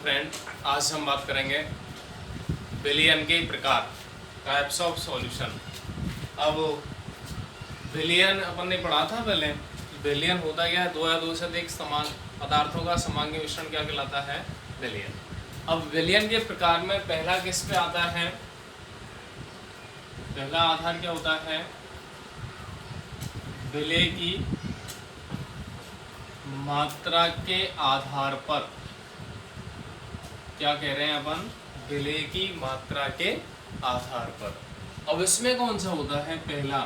Friend, आज हम बात करेंगे विलियन के प्रकार, टाइप्स ऑफ सॉल्यूशन। अब विलियन अपन ने पढ़ा था पहले। विलियन होता क्या है? दो या दो से अधिक समान पदार्थों का समांगी मिश्रण क्या कहलाता है? विलियन। अब विलियन के प्रकार में पहला किस पे आता है? पहला आधार क्या होता है? विलेय की मात्रा के आधार पर। क्या कह रहे हैं अपन? विलेय की मात्रा के आधार पर। अब इसमें कौन सा होता है? पहला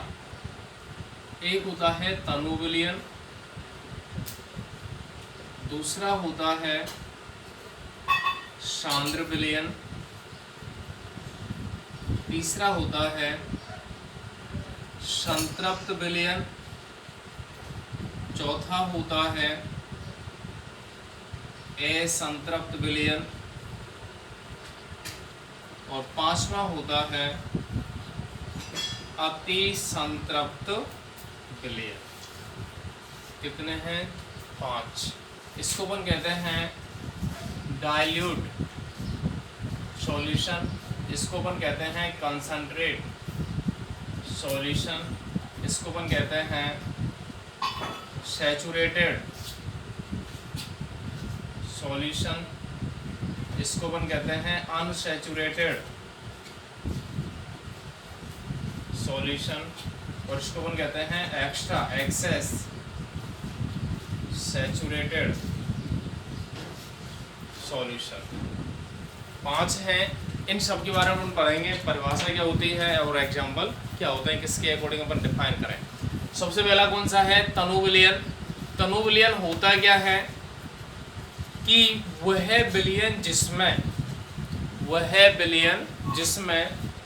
एक होता है तनु विलयन, दूसरा होता है सांद्र विलयन, तीसरा होता है संतृप्त विलयन, चौथा होता है असंतृप्त विलयन और पांचवा होता है अति संतृप्त विलयन। कितने हैं? 5। इसको अपन कहते हैं डाइल्यूट सॉल्यूशन, इसको अपन कहते हैं कंसंट्रेट सॉल्यूशन, इसको अपन कहते हैं सैचुरेटेड सॉल्यूशन, इसको अपन कहते हैं अनसैचुरेटेड सॉल्यूशन और इसको अपन कहते हैं एक्स्ट्रा एक्सेस सैचुरेटेड सॉल्यूशन। 5 हैं। इन सब के बारे में अपन पढ़ेंगे, परिभाषा क्या होती है और एग्जाम्पल क्या होते हैं, किसके अकॉर्डिंग अपन डिफाइन करें। सबसे पहला कौन सा है? तनु विलयन। तनु विलयन होता क्या है कि वह विलयन जिसमें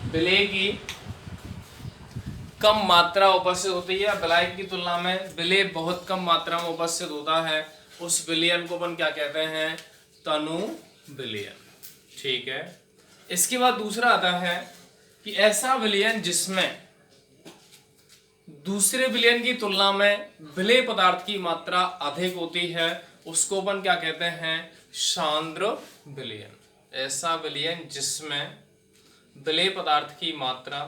विलेय की कम मात्रा उपस्थित होती है, विलाय की तुलना में विलेय बहुत कम मात्रा में उपस्थित होता है, उस विलयन को अपन क्या कहते हैं? तनु विलयन। ठीक है। इसके बाद दूसरा आता है कि ऐसा विलयन जिसमें दूसरे विलयन की तुलना में विलेय पदार्थ की मात्रा अधिक होती है, उसको अपन क्या कहते हैं? सांद्र विलयन। ऐसा विलयन जिसमें विलेय पदार्थ की मात्रा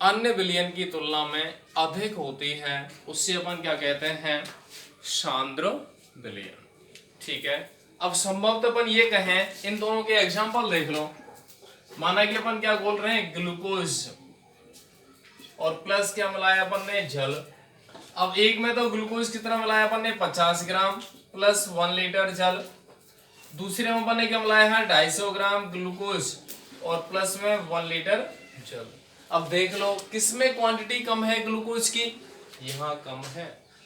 अन्य विलयन की तुलना में अधिक होती है, उससे अपन क्या कहते हैं? सांद्र विलयन। ठीक है। अब संभवतः अपन ये कहें, इन दोनों के एग्जाम्पल देख लो। माना कि अपन क्या बोल रहे हैं? ग्लूकोज और प्लस क्या मिलाया अपन ने? जल। अब एक में तो ग्लूकोज कितना मिलाया अपन ने? 50 ग्राम प्लस 1 लीटर जल। दूसरे में अपन ने क्या मिलाया है? 250 ग्राम ग्लूकोज और प्लस में 1 लीटर जल। अब देख लो किसमें क्वांटिटी कम है ग्लूकोज की? यहाँ कम है,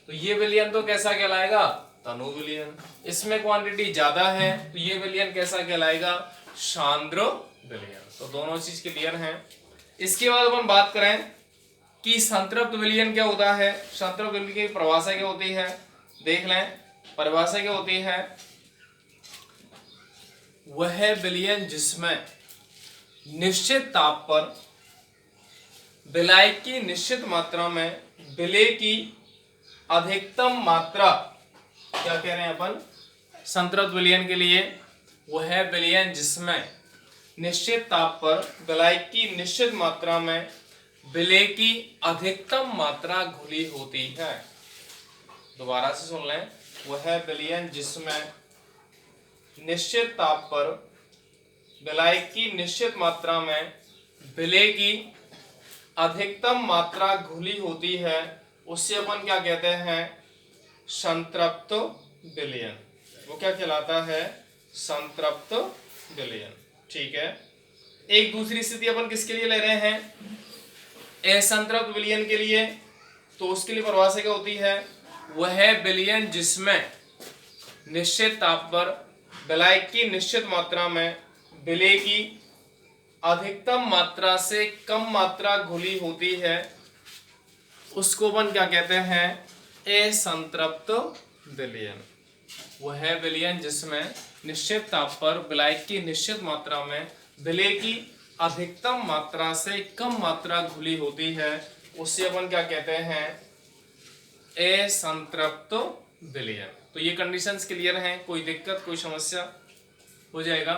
तो ये विलयन तो कैसा कहलाएगा? तनु विलयन। इसमें क्वांटिटी ज्यादा है, तो ये विलयन कैसा कहलाएगा? सांद्र विलयन। तो दोनों चीज क्लियर हैं। इसके बाद अपन बात करें कि संतृप्त विलयन क्या होता है। संतृप्त विलयन की परिभाषा क्या होती है? देख लें, परिभाषा क्या होती है? वह विलयन जिसमें निश्चित ताप पर विलाय की निश्चित मात्रा में विलेय की अधिकतम मात्रा, क्या कह रहे हैं अपन संतृप्त विलयन के लिए? वह विलयन जिसमें निश्चित ताप पर विलाय की निश्चित मात्रा में विलेय की अधिकतम मात्रा घुली होती है। दोबारा से सुन लें, वह विलयन जिसमें निश्चित ताप पर विलाय की निश्चित मात्रा में विलेय की अधिकतम मात्रा घुली होती है, उससे अपन क्या कहते हैं? संतृप्त विलयन। वो क्या कहलाता है? संतृप्त विलयन। ठीक है। एक दूसरी स्थिति अपन किसके लिए ले रहे हैं? असंतृप्त विलयन के लिए। तो उसके लिए परिभाषा क्या होती है? वह विलयन जिसमें निश्चित ताप पर विलाय की निश्चित मात्रा में विलेय की अधिकतम मात्रा से कम मात्रा घुली होती है, उसको अपन क्या कहते हैं? असंतृप्त विलयन। वह विलयन जिसमें निश्चित ताप पर विलाय की निश्चित मात्रा में विलेय की अधिकतम मात्रा से कम मात्रा घुली होती है, उससे अपन क्या कहते हैं? असंतृप्त विलयन। तो ये कंडीशंस क्लियर हैं, कोई दिक्कत कोई समस्या हो जाएगा।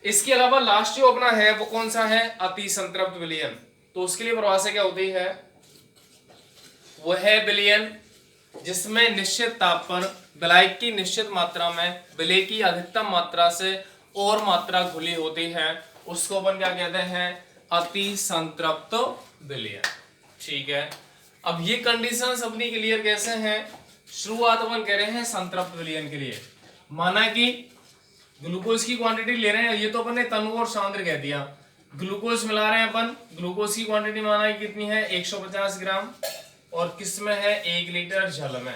इसके अलावा लास्ट जो अपना है वो कौन सा है, अति संतृप्त विलयन। तो उसके लिए परिभाषा क्या होती है, वह है विलयन जिसमें निश्चित ताप पर विलायक की निश्चित मात्रा में विलय की अधिकतम मात्रा से और मात्रा घुली होती है, उसको अपन क्या कहते हैं, अति संतृप्त विलयन। ठीक है, अब ये कंडीशंस अपनी क्लियर कैसे हैं, शुरुआत अपन कह रहे हैं संतृप्त विलयन के लिए। माना कि ग्लूकोज की क्वांटिटी ले रहे हैं, ये तो अपन ने तनु और सांद्र कह दिया, ग्लूकोज मिला रहे हैं अपन, ग्लूकोज की क्वांटिटी माना कि कितनी है 150 ग्राम, और किस में है 1 लीटर जल में।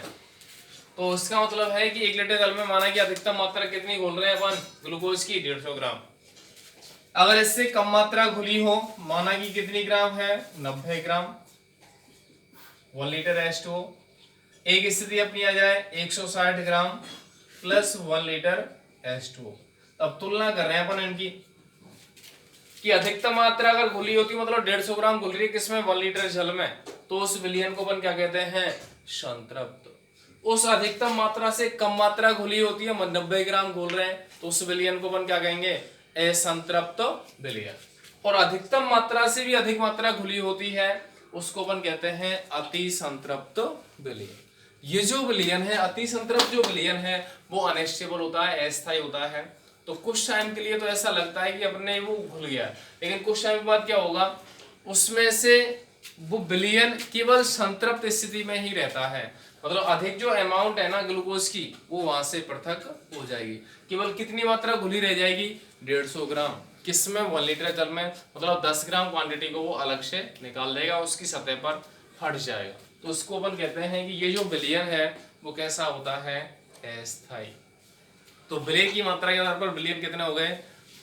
तो इसका मतलब है कि 1 लीटर जल में माना कि अधिकतम मात्रा कितनी घोल रहे हैं अपन, ग्लूकोज की 150 ग्राम। अगर इससे कम मात्रा घुली हो, माना कि कितनी ग्राम है 90 ग्राम, 1 लीटर H2O। एक स्थिति अपनी आ जाए 160 ग्राम प्लस 1 लीटर H2O। अब तुलना कर रहे हैं अपन इनकी कि अधिकतम मात्रा अगर घुली होती मतलब 150 ग्राम घुल रही है किसमें, 1 लीटर जल में, तो उस विलयन को अपन क्या कहते हैं, संतृप्त। उस अधिकतम मात्रा से कम मात्रा घुली होती है, 90 ग्राम घोल रहे हैं, तो उस विलयन को अपन क्या कहेंगे, असंतृप्त विलयन। और अधिकतम मात्रा से भी अधिक मात्रा घुली होती है, उसको अपन कहते हैं अति संतृप्त विलयन। ये जो विलयन है, अति संतृप्त जो विलयन है, वो अनस्टेबल होता है, अस्थायी होता है। तो कुछ टाइम के लिए तो ऐसा लगता है कि अपने वो घुल गया, लेकिन कुछ टाइम के बाद क्या होगा, उसमें से वो विलयन केवल संतृप्त स्थिति में ही रहता है। मतलब अधिक जो अमाउंट है ना ग्लूकोज की, वो वहां से पृथक हो जाएगी, केवल कितनी मात्रा घुली रह जाएगी, 150 ग्राम, किसमें 1 लीटर जल में। मतलब 10 ग्राम क्वांटिटी को वो अलग से निकाल देगा, उसकी सतह पर हट जाएगा। तो उसको अपन कहते हैं कि ये जो विलयन है वो कैसा होता है, अस्थायी। तो विलय की मात्रा के आधार पर विलयन कितने हो गए,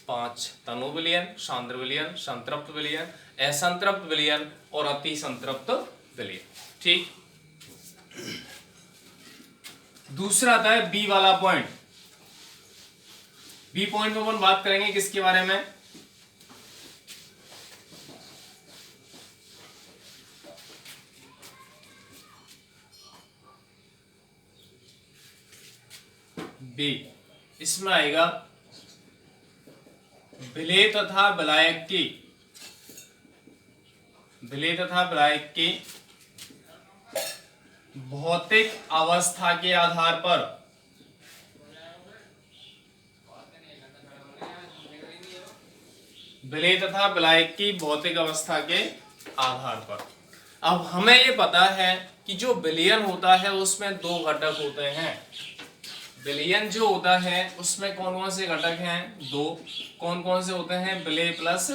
5, तनु विलयन, सांद्र विलयन, संतृप्त विलयन, असंतृप्त विलयन और अति संतृप्त विलयन। ठीक, दूसरा आता है बी वाला पॉइंट। बी पॉइंट में अपन बात करेंगे किसके बारे में, बी, इसमें आएगा विलय तथा विलायक की, विलय तथा विलायक की भौतिक अवस्था के आधार पर, विलय तथा विलायक की भौतिक अवस्था के आधार पर। अब हमें ये पता है कि जो विलयन होता है उसमें 2 घटक होते हैं। विलयन जो होता है उसमें कौन कौन से घटक हैं, 2। कौन कौन से होते हैं, विलय प्लस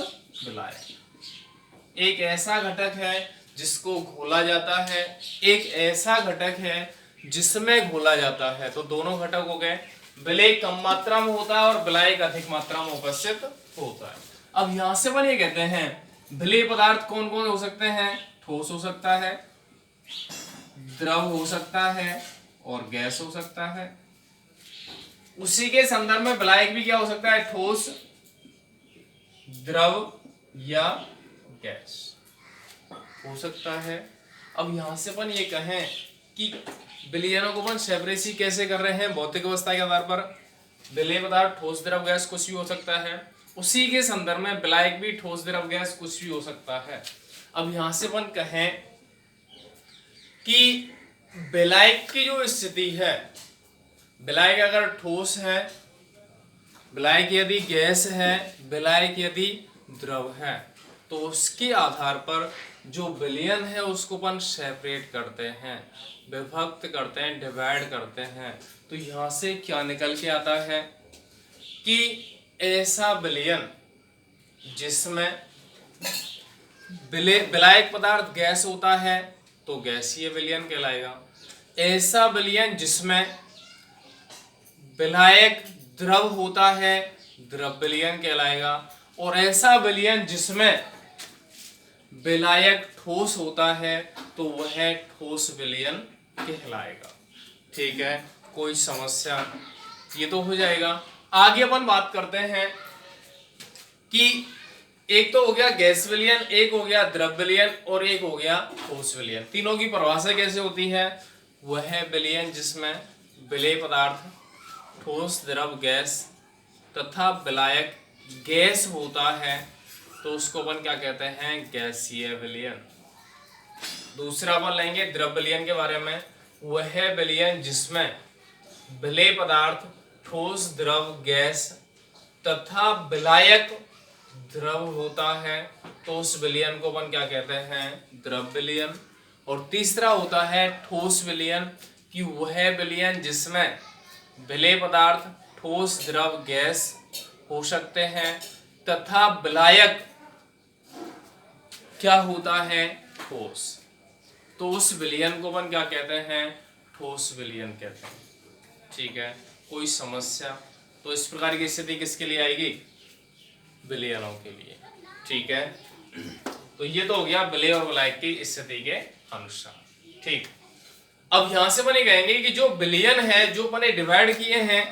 विलायक। एक ऐसा घटक है जिसको घोला जाता है, एक ऐसा घटक है जिसमें घोला जाता है। तो दोनों घटक हो गए, विलय कम मात्रा में होता है और विलायक अधिक मात्रा में उपस्थित होता है। अब यहां से अपन ये कहते हैं विलय पदार्थ कौन कौन हो सकते हैं, ठोस हो सकता है, द्रव हो सकता है और गैस हो सकता है। उसी के संदर्भ में विलायक भी क्या हो सकता है, ठोस, द्रव या गैस हो सकता है। अब यहां से अपन ये कहें कि विलयनों को अपन सेपरेसी कैसे कर रहे हैं, भौतिक अवस्था के आधार पर विलय पदार्थ ठोस, द्रव, गैस कुछ भी हो सकता है। उसी के संदर्भ में विलायक भी ठोस, द्रव, गैस कुछ भी हो सकता है। अब यहां से अपन कहें कि विलायक की जो स्थिति है, विलायक अगर ठोस है, विलायक यदि गैस है, विलायक यदि द्रव है, तो उसके आधार पर जो विलयन है उसको अपन सेपरेट करते हैं, विभक्त करते हैं, डिवाइड करते हैं। तो यहां से क्या निकल के आता है कि ऐसा विलयन जिसमें विलायक पदार्थ गैस होता है तो गैसीय विलयन कहलाएगा। ऐसा विलयन जिसमें विलायक द्रव होता है द्रव विलयन कहलाएगा। और ऐसा विलयन जिसमें विलायक ठोस होता है तो वह ठोस विलयन कहलाएगा। ठीक है, कोई समस्या, ये तो हो जाएगा। आगे अपन बात करते हैं कि एक तो हो गया गैस विलयन, एक हो गया द्रव विलयन और एक हो गया ठोस विलयन। तीनों की परिभाषा कैसे होती है, वह विलयन जिसमें विलेय पदार्थ, ठोस, द्रव, गैस तथा विलायक गैस होता है तो उसको अपन क्या कहते हैं, गैसीय विलयन। दूसरा अपन लेंगे द्रव विलयन के बारे में। वह विलयन जिसमें विलेय पदार्थ, ठोस, द्रव, गैस तथा विलायक द्रव होता है तो उस विलयन को अपन क्या कहते हैं, द्रव विलयन। और तीसरा होता है ठोस विलयन, कि वह विलयन जिसमें विलेय पदार्थ, ठोस, द्रव, गैस हो सकते हैं तथा विलायक क्या होता है, ठोस, तो उस विलयन को अपन क्या कहते हैं, ठोस विलयन कहते हैं। ठीक है, कोई समस्या? तो इस प्रकार की स्थिति किसके लिए आएगी, विलयनों के लिए। ठीक है, तो ये तो हो गया विलेय और विलायक की स्थिति के अनुसार। ठीक, अब यहां से अपन कहेंगे कि जो विलयन है जो अपन डिवाइड किए हैं,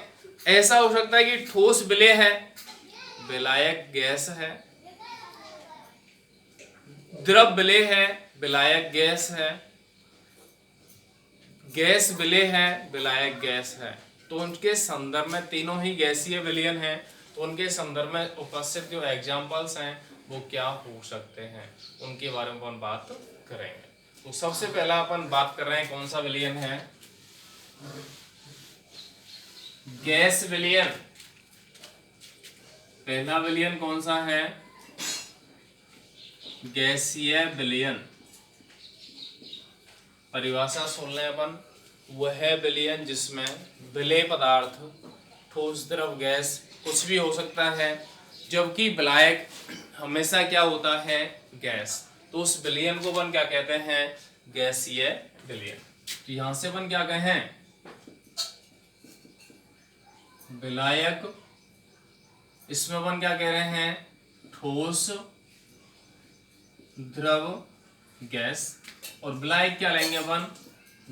ऐसा हो सकता है कि ठोस विलेय है, विलायक गैस है, द्रव विलेय है, विलायक गैस है, गैस विलेय है, विलायक गैस है। तो उनके संदर्भ में तीनों ही गैसीय विलयन है, तो उनके संदर्भ में उपस्थित जो एग्जाम्पल्स हैं वो क्या हो सकते हैं, उनके बारे में अपन बात करेंगे। तो सबसे पहला अपन बात कर रहे हैं कौन सा विलयन है, गैस विलयन। पहला विलयन कौन सा है, गैसीय विलयन। परिभाषा सुन लें अपन, वह विलयन जिसमें विलेय पदार्थ, ठोस, द्रव, गैस कुछ भी हो सकता है, जबकि विलायक हमेशा क्या होता है, गैस, तो उस विलयन को अपन क्या कहते हैं, गैसीय विलयन। तो यहां से अपन क्या कहें, विलायक, इसमें अपन क्या कह रहे हैं, ठोस, द्रव, गैस, और विलायक क्या लेंगे अपन,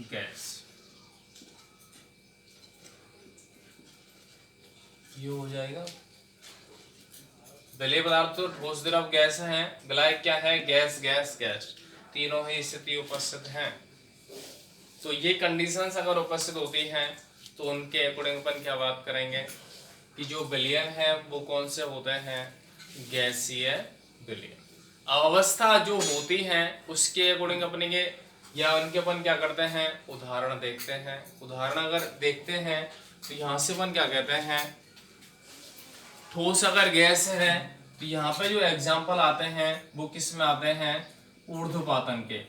गैस। ये हो जाएगा, विलेय पदार्थ तो ठोस, द्रव, गैस हैं, विलायक क्या है, गैस, गैस, गैस, तीनों ही स्थिति उपस्थित हैं। तो ये कंडीशंस अगर उपस्थित होती हैं तो उनके अकॉर्डिंग अपन क्या बात करेंगे कि जो विलयन है वो कौन से होते हैं, गैसीय विलयन। अवस्था जो होती हैं उसके अकॉर्डिंग अपने के या उनके अपन क्या करते हैं, उदाहरण देखते हैं। उदाहरण अगर देखते हैं तो यहाँ से अपन क्या कहते हैं, ठोस अगर गैस है तो यहाँ पे जो एग्जाम्पल आते हैं वो किस में आते हैं, ऊर्ध्वपातन के।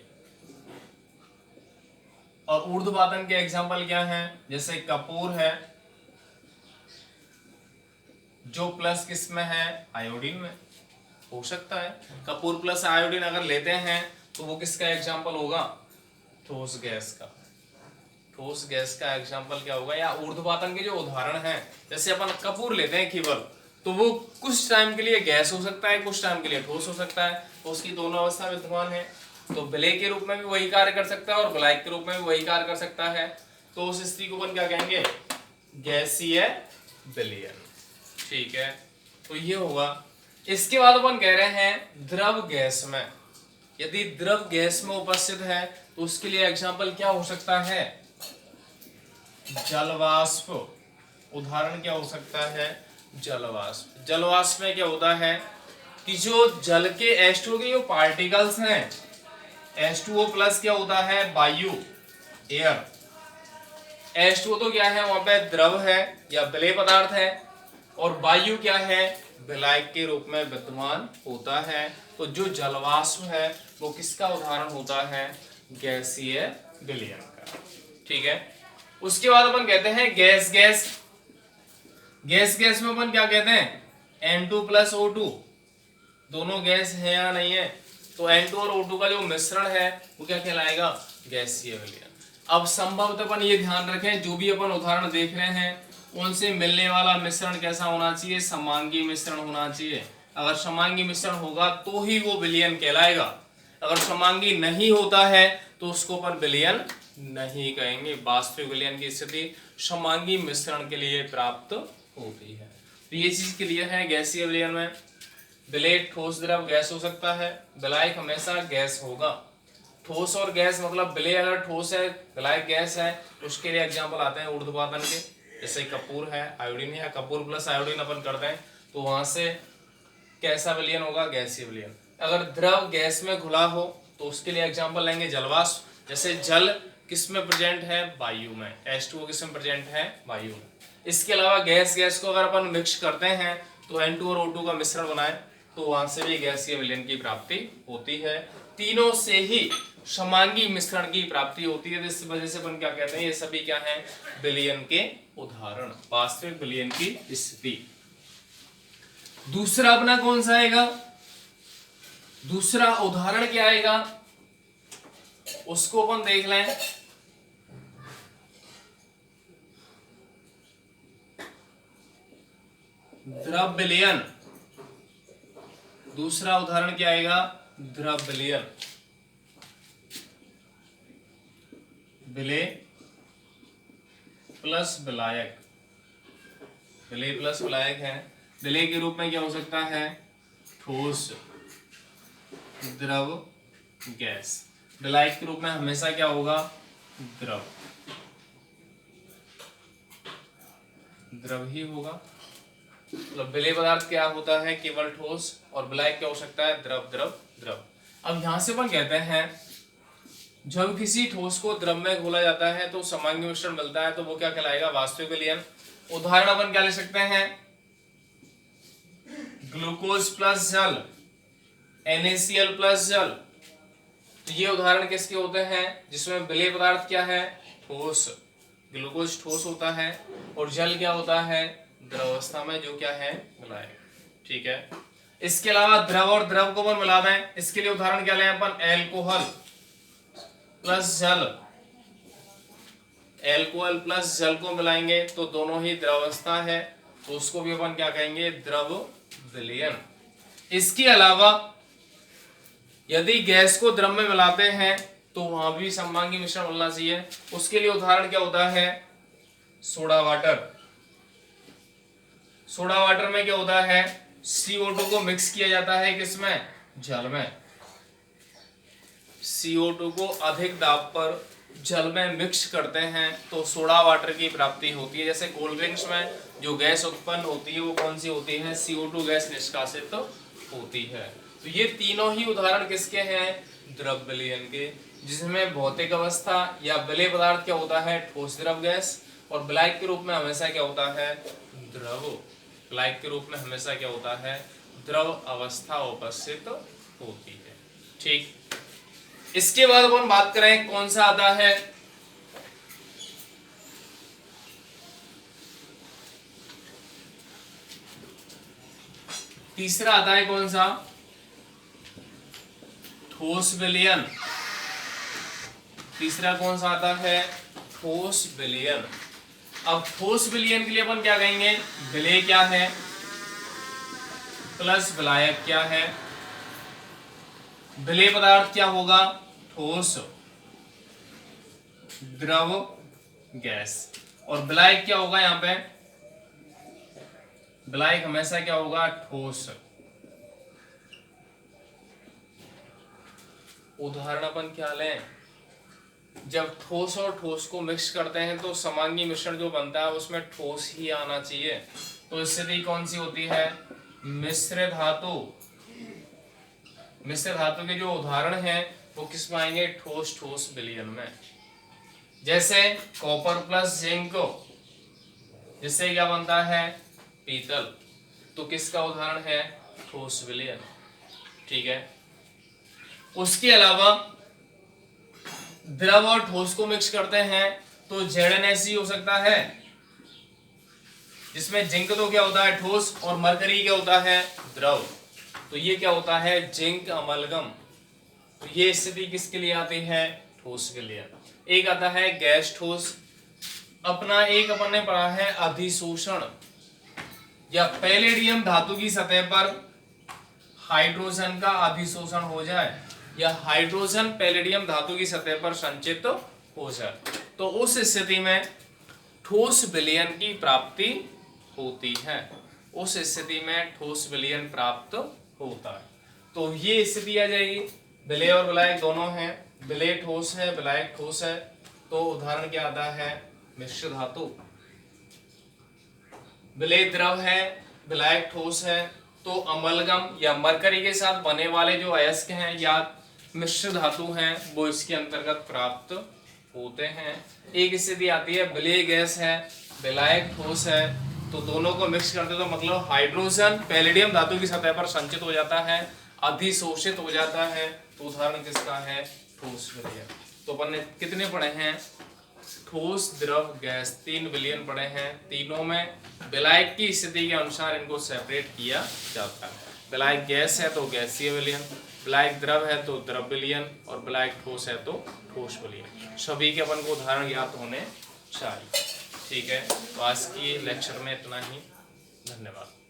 और ऊर्ध्वपातन के एग्जाम्पल क्या हैं, जैसे कपूर है जो प्लस किस में है, आयोडीन में हो सकता है। कपूर प्लस आयोडीन अगर लेते हैं तो वो किसका एग्जाम्पल होगा, ठोस गैस का। ठोस गैस का एग्जाम्पल क्या होगा, या ऊर्ध्वपातन के जो उदाहरण हैं, जैसे अपन कपूर लेते हैं केवल, तो वो कुछ टाइम के लिए गैस हो सकता है, कुछ टाइम के लिए ठोस हो सकता है, तो उसकी दोनों अवस्था विद्यमान है। तो विलेय के रूप में भी वही कार्य कर सकता है और विलायक के रूप में भी वही कार्य कर सकता है, तो उस स्थिति को अपन क्या कहेंगे, गैसीय विलयन। ठीक है, तो ये होगा। इसके बाद अपन कह रहे हैं द्रव गैस में, यदि द्रव गैस में उपस्थित है तो उसके लिए एग्जाम्पल क्या हो सकता है, जलवाष्प। उदाहरण क्या हो सकता है, जलवाष्प। जलवाष्प में क्या होता है कि जो जल के H2O के जो पार्टिकल्स हैं, H2O प्लस क्या होता है, वायु, एयर। H2O तो क्या है, वहां पे द्रव है या विलेय पदार्थ है, और वायु क्या है, विलायक के रूप में विद्यमान होता है। तो जो जलवाष्प है वो किसका उदाहरण होता है, गैसीय विलयन का। ठीक है, उसके बाद अपन कहते हैं गैस गैस। गैस गैस में अपन क्या कहते हैं, N2 प्लस O2, दोनों गैस है या नहीं है, तो N2 और O2 का जो मिश्रण है वो क्या कहलाएगा, गैसीय विलयन। अब संभवतः अपन ये ध्यान रखें, जो भी अपन उदाहरण देख रहे हैं उनसे मिलने वाला मिश्रण कैसा होना चाहिए, समांगी मिश्रण होना चाहिए। अगर समांगी मिश्रण होगा तो ही वो विलयन कहलाएगा, अगर समांगी नहीं होता है तो उसको अपन विलयन नहीं कहेंगे। वास्तविक विलयन की स्थिति समांगी मिश्रण के लिए प्राप्त होती है। तो ये चीज क्लियर है। गैसीय विलयन में विलेय, ठोस, द्रव, गैस हो सकता है, विलायक हमेशा गैस होगा। ठोस और गैस मतलब विलेय अगर ठोस है, विलायक गैस है, उसके लिए एग्जाम्पल आते हैं ऊर्ध्वपातन के, जैसे कपूर है, आयोडीन है, कपूर प्लस आयोडीन अपन करते हैं तो वहां से कैसा विलयन होगा, गैसीय विलयन। अगर द्रव गैस में घुला हो तो उसके लिए एग्जाम्पल लेंगे जलवाष्प, जैसे जल किस में प्रेजेंट है, वायु में, H2O किस में प्रेजेंट है, वायु में। इसके अलावा गैस को अगर अपन मिक्स करते हैं तो N2 और O2 का मिश्रण बनाए तो वहां से भी गैसीय विलयन की प्राप्ति होती है। तीनों से ही समांगी मिश्रण की प्राप्ति होती है, इस वजह से अपन क्या कहते हैं, ये सभी क्या है, विलयन के उदाहरण, वास्तविक विलयन की स्थिति। दूसरा अपना कौन सा आएगा, दूसरा उदाहरण क्या आएगा उसको अपन देख लें। द्रव विलयन, दूसरा उदाहरण क्या आएगा, द्रव विलयन, विलेय प्लस विलायक, विलेय प्लस विलायक है। विलेय के रूप में क्या हो सकता है, ठोस, द्रव, गैस। विलायक के रूप में हमेशा क्या होगा, द्रव, द्रव ही होगा। मतलब विलेय पदार्थ क्या होता है, केवल ठोस, और विलायक क्या हो सकता है, द्रव द्रव द्रव। अब यहां से अपन कहते हैं जब किसी ठोस को द्रव में घोला जाता है तो समांगी मिश्रण मिलता है तो वो क्या कहलाएगा, वास्तविक विलयन। उदाहरण अपन क्या ले सकते हैं, ग्लूकोज प्लस जल, NaCl प्लस जल। तो ये उदाहरण किसके होते हैं, जिसमें विलेय पदार्थ क्या है, ठोस, ग्लूकोज ठोस होता है और जल क्या होता है, द्रवावस्था में, जो क्या है, विलायक। ठीक है। इसके अलावा द्रव और द्रव को अपन मिला दें, इसके लिए उदाहरण क्या लें अपन, एल्कोहल प्लस जल, एल्कोहल प्लस जल को मिलाएंगे तो दोनों ही द्रवावस्था है तो उसको भी अपन क्या कहेंगे, द्रव विलयन। इसके अलावा यदि गैस को द्रव में मिलाते हैं तो वहां भी समांगी मिश्रण मिलना चाहिए, उसके लिए उदाहरण क्या होता है, सोडा वाटर। सोडा वाटर में क्या होता है, CO2 को मिक्स किया जाता है किसमें, जल में। CO2 को अधिक दाब पर जल में मिक्स करते हैं तो सोडा वाटर की प्राप्ति होती है। जैसे कोल्ड ड्रिंक्स में जो गैस उत्पन्न होती है वो कौन सी होती है, CO2 गैस निष्कासित तो होती है। तो ये तीनों ही उदाहरण किसके हैं, द्रव विलयन के, जिसमें भौतिक अवस्था या विलेय पदार्थ क्या होता है, ठोस द्रव गैस, और विलायक के रूप में हमेशा क्या होता है, द्रव, विलायक के रूप में हमेशा क्या होता है, द्रव अवस्था उपस्थित होती है। ठीक। इसके बाद अपन बात करें कौन सा आता है, तीसरा आता है कौन सा, ठोस विलयन। तीसरा कौन सा आता है, ठोस विलयन। अब ठोस विलयन के लिए अपन क्या कहेंगे, विलेय क्या है प्लस विलायक क्या है। विलेय पदार्थ क्या होगा, ठोस, द्रव, गैस, और विलायक क्या होगा, यहां पे विलायक हमेशा क्या होगा, ठोस। उदाहरण अपन क्या लें, जब ठोस और ठोस को मिक्स करते हैं तो समांगी मिश्रण जो बनता है उसमें ठोस ही आना चाहिए, तो स्थिति कौन सी होती है, मिश्र धातु। मिश्र धातु के जो उदाहरण हैं वो किस में आएंगे, ठोस ठोस विलयन में। जैसे कॉपर प्लस जिंक, जिससे क्या बनता है, पीतल, तो किसका उदाहरण है, ठोस विलयन। ठीक है। उसके अलावा द्रव और ठोस को मिक्स करते हैं तो ZnHC हो सकता है, जिसमें जिंक तो क्या होता है, ठोस, और मरकरी क्या होता है, द्रव, तो ये क्या होता है, जिंक अमलगम। तो ये स्थिति किसके लिए आती है, ठोस के लिए। एक आता है गैस ठोस। अपना एक अपन ने पढ़ा है अधिशोषण, या पैलेडियम धातु की सतह पर हाइड्रोजन का अधिशोषण हो जाए या हाइड्रोजन पैलेडियम धातु की सतह पर संचित हो जाए तो उस स्थिति में ठोस विलयन की प्राप्ति होती है, उस स्थिति में ठोस विलयन प्राप्त होता है। तो ये स्थिति आ जाएगी, विलेय और विलायक दोनों हैं, विलेय ठोस है, विलायक ठोस है, तो उदाहरण क्या आता है, मिश्र धातु। विलेय द्रव है, विलायक ठोस है, तो अमलगम या मरकरी के साथ बने वाले जो अयस्क हैं या मिश्र धातु हैं वो इसके अंतर्गत प्राप्त होते हैं। एक स्थिति आती है विलेय गैस है, विलायक ठोस है, तो दोनों को मिक्स करते तो मतलब हाइड्रोजन पैलेडियम धातु की सतह पर संचित हो जाता है, अधिशोषित हो जाता है, तो उदाहरण किसका है, ठोस विलयन। तो अपन ने कितने पढ़े हैं, ठोस द्रव गैस, 3 विलयन पढ़े हैं। तीनों में विलायक की स्थिति के अनुसार इनको सेपरेट किया जाता है। विलायक गैस है तो गैसीय विलयन, विलायक द्रव है तो द्रव विलयन, और विलायक ठोस है तो ठोस विलयन। सभी के अपन को उदाहरण ज्ञात होने चाहिए। ठीक है, तो आज की लेक्चर में इतना ही। धन्यवाद।